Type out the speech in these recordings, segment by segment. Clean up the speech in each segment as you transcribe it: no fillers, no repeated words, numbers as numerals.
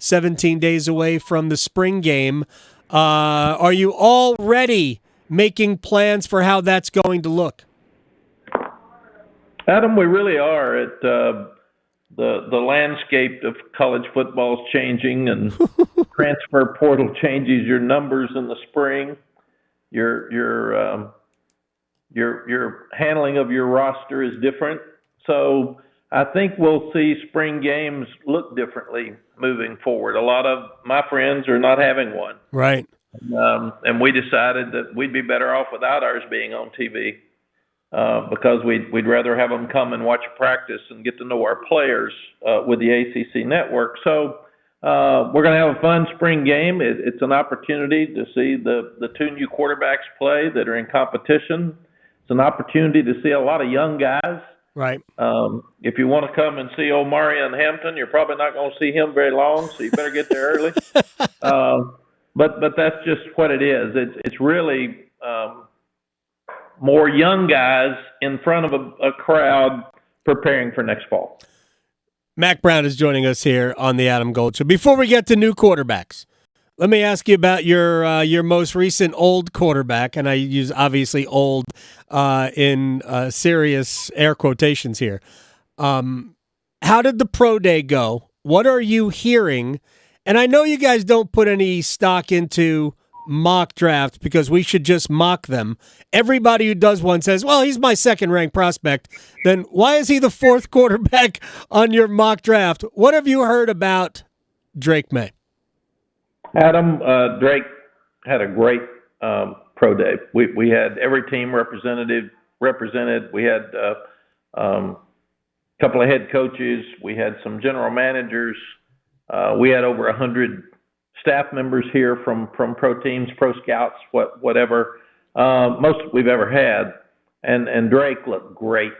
17 days away from the spring game. Are you already making plans for how that's going to look? Adam, we really are. The landscape of college football is changing, and transfer portal changes your numbers in the spring. Your handling of your roster is different. So I think we'll see spring games look differently moving forward. A lot of my friends are not having one. Right. And we decided that we'd be better off without ours being on TV. Because we'd rather have them come and watch a practice and get to know our players with the ACC network. So we're going to have a fun spring game. It's an opportunity to see the two new quarterbacks play that are in competition. It's an opportunity to see a lot of young guys. Right. If you want to come and see old Marion Hampton, you're probably not going to see him very long, so you better get there early. But that's just what it is. It's really more young guys in front of a crowd preparing for next fall. Mack Brown is joining us here on the Adam Gold Show. Before we get to new quarterbacks, let me ask you about your most recent old quarterback, and I use obviously old in serious air quotations here. How did the pro day go? What are you hearing? And I know you guys don't put any stock into mock draft because we should just mock them. Everybody who does one says, well, he's my second-ranked prospect. Then why is he the fourth quarterback on your mock draft? What have you heard about Drake Maye? Adam, Drake had a great pro day. We had every team represented. We had a couple of head coaches. We had some general managers. We had over 100 staff members here from pro teams, pro scouts, whatever, most we've ever had. And Drake looked great.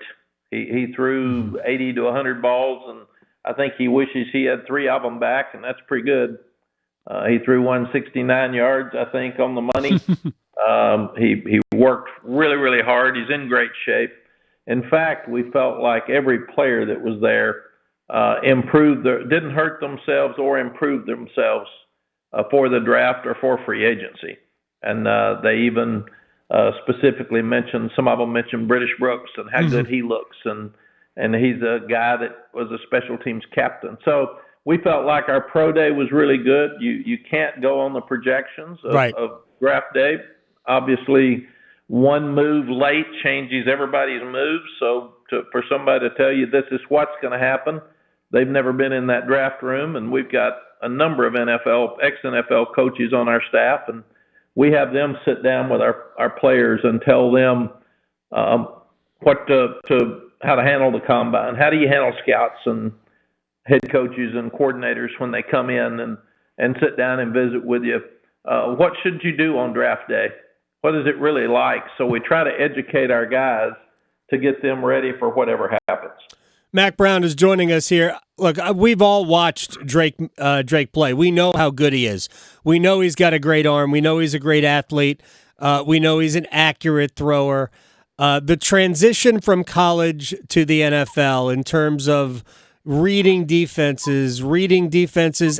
He threw 80 to 100 balls, and I think he wishes he had 3 of them back, and that's pretty good. He threw 169 yards, I think, on the money. He worked really, really hard. He's in great shape. In fact, we felt like every player that was there didn't hurt themselves or improved themselves for the draft or for free agency. And they even specifically mentioned, some of them mentioned British Brooks and how good he looks. And he's a guy that was a special teams captain. So we felt like our pro day was really good. You can't go on the projections of draft day. Obviously, one move late changes everybody's moves. So for somebody to tell you this is what's going to happen, they've never been in that draft room, and we've got a number of ex-NFL coaches on our staff, and we have them sit down with our players and tell them how to handle the combine. How do you handle scouts and head coaches and coordinators when they come in and sit down and visit with you? What should you do on draft day? What is it really like? So we try to educate our guys to get them ready for whatever happens. Mack Brown is joining us here. Look, we've all watched Drake play. We know how good he is. We know he's got a great arm. We know he's a great athlete. We know he's an accurate thrower. The transition from college to the NFL in terms of reading defenses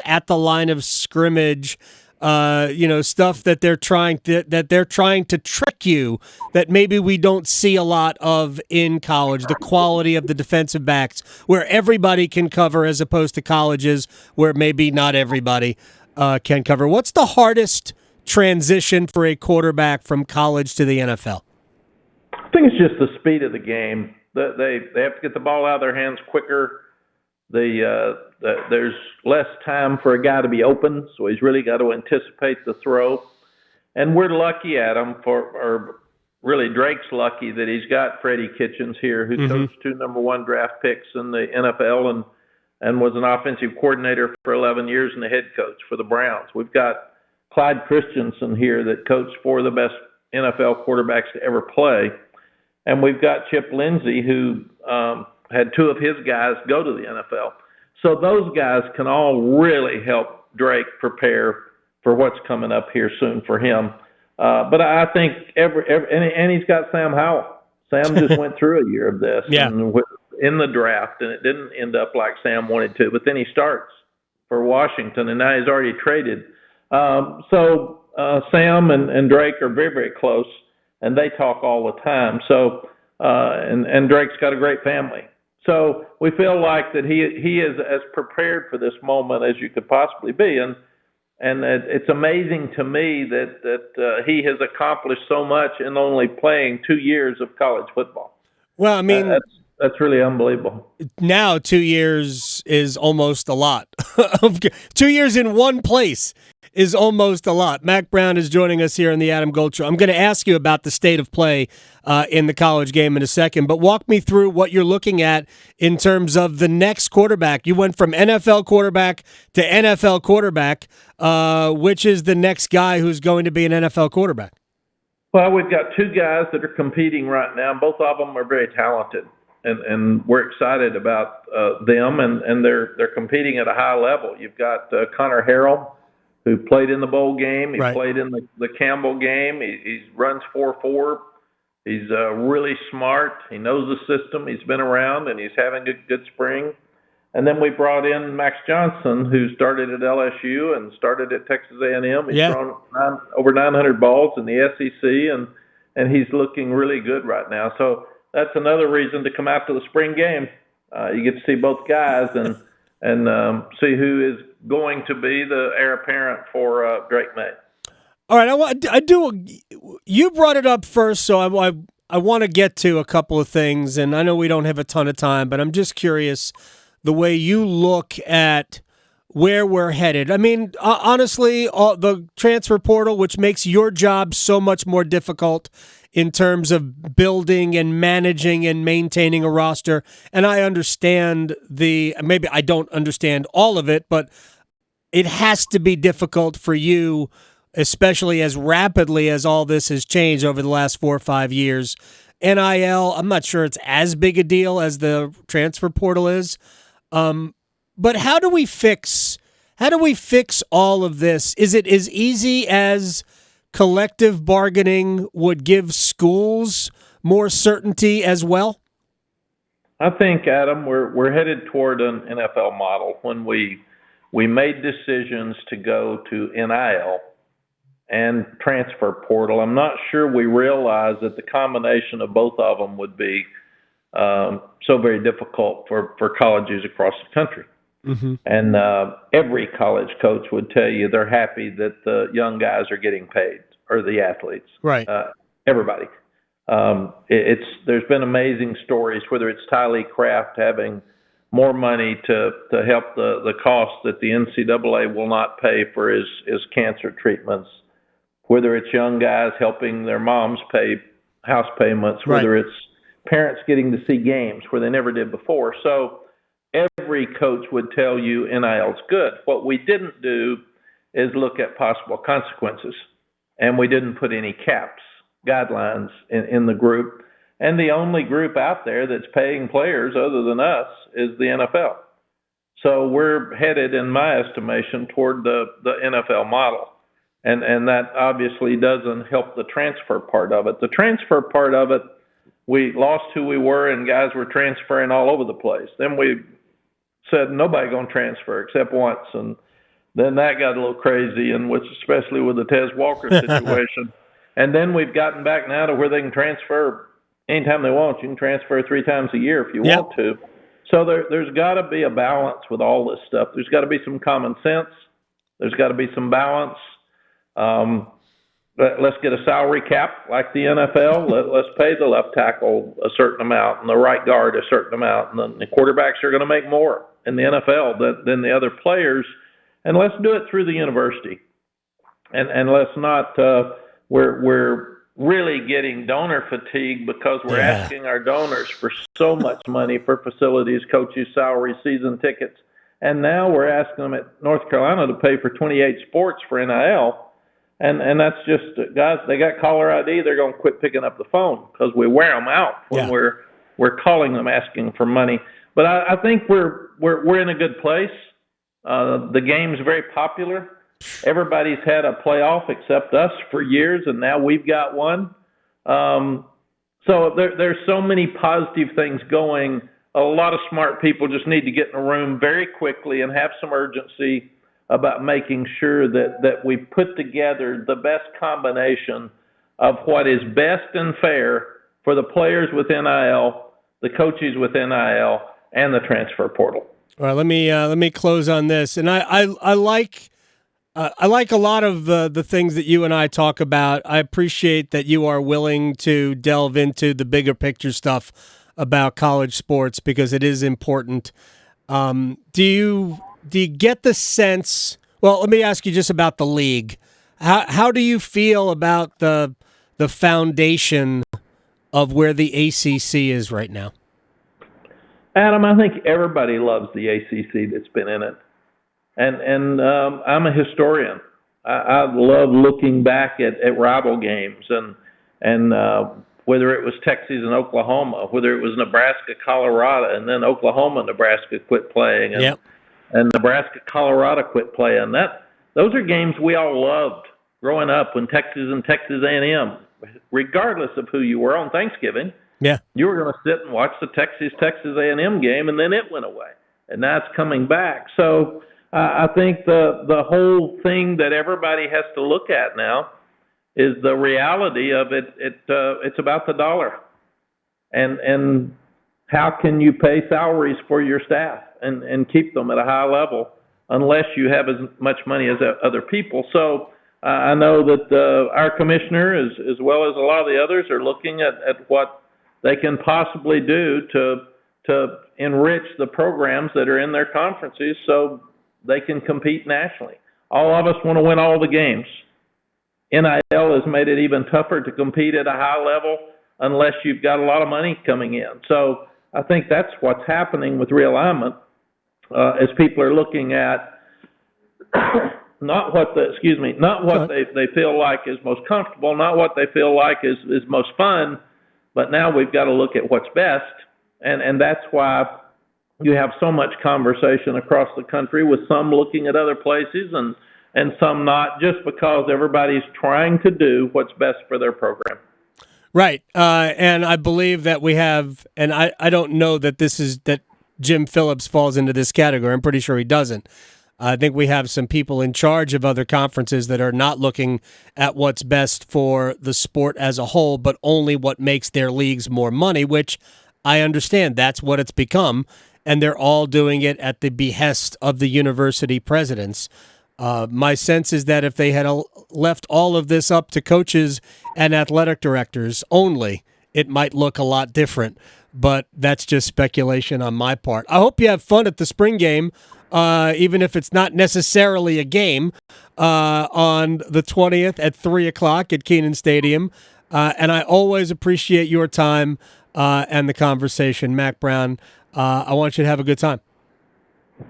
at the line of scrimmage, stuff that they're trying to trick you that maybe we don't see a lot of in college. The quality of the defensive backs where everybody can cover as opposed to colleges where maybe not everybody can cover. What's the hardest transition for a quarterback from college to the NFL? I think it's just the speed of the game. They have to get the ball out of their hands quicker. There's less time for a guy to be open, so he's really got to anticipate the throw. And we're lucky, Adam, or really Drake's lucky that he's got Freddie Kitchens here, who coached 2 number 1 draft picks in the NFL and was an offensive coordinator for 11 years and the head coach for the Browns. We've got Clyde Christensen here that coached 4 of the best NFL quarterbacks to ever play. And we've got Chip Lindsey, who had 2 of his guys go to the NFL. So those guys can all really help Drake prepare for what's coming up here soon for him. But I think and he's got Sam Howell. Sam just went through a year of this in the draft, and it didn't end up like Sam wanted to. But then he starts for Washington, and now he's already traded. So Sam and Drake are very, very close, and they talk all the time. So and Drake's got a great family. So we feel like that he is as prepared for this moment as you could possibly be, and it's amazing to me that he has accomplished so much in only playing 2 years of college football. Well, I mean, that's really unbelievable. now 2 years is almost a lot. 2 years in one place is almost a lot. Mack Brown is joining us here on the Adam Gold Show. I'm going to ask you about the state of play in the college game in a second, but walk me through what you're looking at in terms of the next quarterback. You went from NFL quarterback to NFL quarterback. Which is the next guy who's going to be an NFL quarterback? Well, we've got two guys that are competing right now. Both of them are very talented, and we're excited about them, and they're competing at a high level. You've got Connor Harrell, who played in the bowl game. He played in the Campbell game. He runs 4.4. He's really smart. He knows the system. He's been around, and he's having a good spring. And then we brought in Max Johnson, who started at LSU and started at Texas A&M. He's thrown over 900 balls in the SEC, and he's looking really good right now. So that's another reason to come out to the spring game. You get to see both guys and see who is going to be the heir apparent for Drake Maye. All right, you brought it up first, so I want to get to a couple of things, and I know we don't have a ton of time, but I'm just curious the way you look at where we're headed. I mean, honestly, the transfer portal, which makes your job so much more difficult in terms of building and managing and maintaining a roster. And I understand maybe I don't understand all of it, but it has to be difficult for you, especially as rapidly as all this has changed over the last 4 or 5 years. NIL, I'm not sure it's as big a deal as the transfer portal is. But how do we fix all of this? Is it as easy as collective bargaining would give schools more certainty as well? I think, Adam, we're headed toward an NFL model. When we made decisions to go to NIL and transfer portal, I'm not sure we realized that the combination of both of them would be so very difficult for colleges across the country. Mm-hmm. And every college coach would tell you they're happy that the young guys are getting paid, or the athletes. Right. Everybody. There's been amazing stories, whether it's Tylee Kraft having more money to help the cost that the NCAA will not pay for his cancer treatments, whether it's young guys helping their moms pay house payments, whether it's parents getting to see games where they never did before. So every coach would tell you NIL's good. What we didn't do is look at possible consequences, and we didn't put any caps, guidelines in the group. And the only group out there that's paying players other than us is the NFL. So we're headed, in my estimation, toward the NFL model. And that obviously doesn't help the transfer part of it. The transfer part of it, we lost who we were, and guys were transferring all over the place. Then we said nobody going to transfer except once, and then that got a little crazy, and especially with the Tez Walker situation. And then we've gotten back now to where they can transfer anytime they want. You can transfer 3 times a year if you want to. So there's got to be a balance with all this stuff. There's got to be some common sense. There's got to be some balance. Let's get a salary cap like the NFL. Let's pay the left tackle a certain amount and the right guard a certain amount, and then the quarterbacks are going to make more in the NFL than the other players. And let's do it through the university. And let's not we're really getting donor fatigue because we're asking our donors for so much money for facilities, coaches' salaries, season tickets, and now we're asking them at North Carolina to pay for 28 sports for NIL. And that's just, guys, they got caller ID, they're going to quit picking up the phone because we wear them out when we're calling them asking for money. But I think we're in a good place. The game's very popular. Everybody's had a playoff except us for years, and now we've got one. So there's so many positive things going a lot of smart people just need to get in a room very quickly and have some urgency about making sure that we put together the best combination of what is best and fair for the players with NIL, the coaches with NIL, and the transfer portal. All right, let me close on this, and I like a lot of the things that you and I talk about. I appreciate that you are willing to delve into the bigger picture stuff about college sports because it is important. Do you get the sense? Well, let me ask you just about the league. How do you feel about the foundation of where the ACC is right now? Adam, I think everybody loves the ACC that's been in it. And I'm a historian. I love looking back at rival games and whether it was Texas and Oklahoma, whether it was Nebraska, Colorado, and then Oklahoma, Nebraska quit playing, and Nebraska, Colorado quit playing. Those are games we all loved growing up when Texas and Texas A&M, regardless of who you were on Thanksgiving. Yeah, you were going to sit and watch the Texas A&M game, and then it went away, and now it's coming back. So I think the whole thing that everybody has to look at now is the reality of it. It's about the dollar, and how can you pay salaries for your staff and keep them at a high level unless you have as much money as other people. So I know that our commissioner, as well as a lot of the others, are looking at what they can possibly do to enrich the programs that are in their conferences so they can compete nationally. All of us want to win all the games. NIL has made it even tougher to compete at a high level unless you've got a lot of money coming in. So I think that's what's happening with realignment as people are looking at not what they feel like is most comfortable, not what they feel like is most fun, but now we've got to look at what's best, and that's why you have so much conversation across the country with some looking at other places and some not, just because everybody's trying to do what's best for their program. Right, and I believe that we have, and I don't know that Jim Phillips falls into this category. I'm pretty sure he doesn't. I think we have some people in charge of other conferences that are not looking at what's best for the sport as a whole, but only what makes their leagues more money, which I understand. That's what it's become, and they're all doing it at the behest of the university presidents. My sense is that if they had left all of this up to coaches and athletic directors only, it might look a lot different, but that's just speculation on my part. I hope you have fun at the spring game. Even if it's not necessarily a game, on the 20th at 3 o'clock at Kenan Stadium. And I always appreciate your time and the conversation. Mack Brown, I want you to have a good time.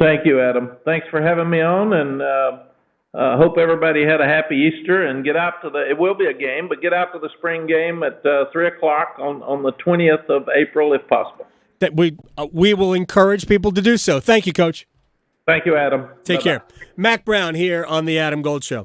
Thank you, Adam. Thanks for having me on, and hope everybody had a happy Easter, and get out to it will be a game, but get out to the spring game at 3 o'clock on the 20th of April if possible. That we will encourage people to do so. Thank you, Coach. Thank you, Adam. Take care. Mack Brown here on The Adam Gold Show.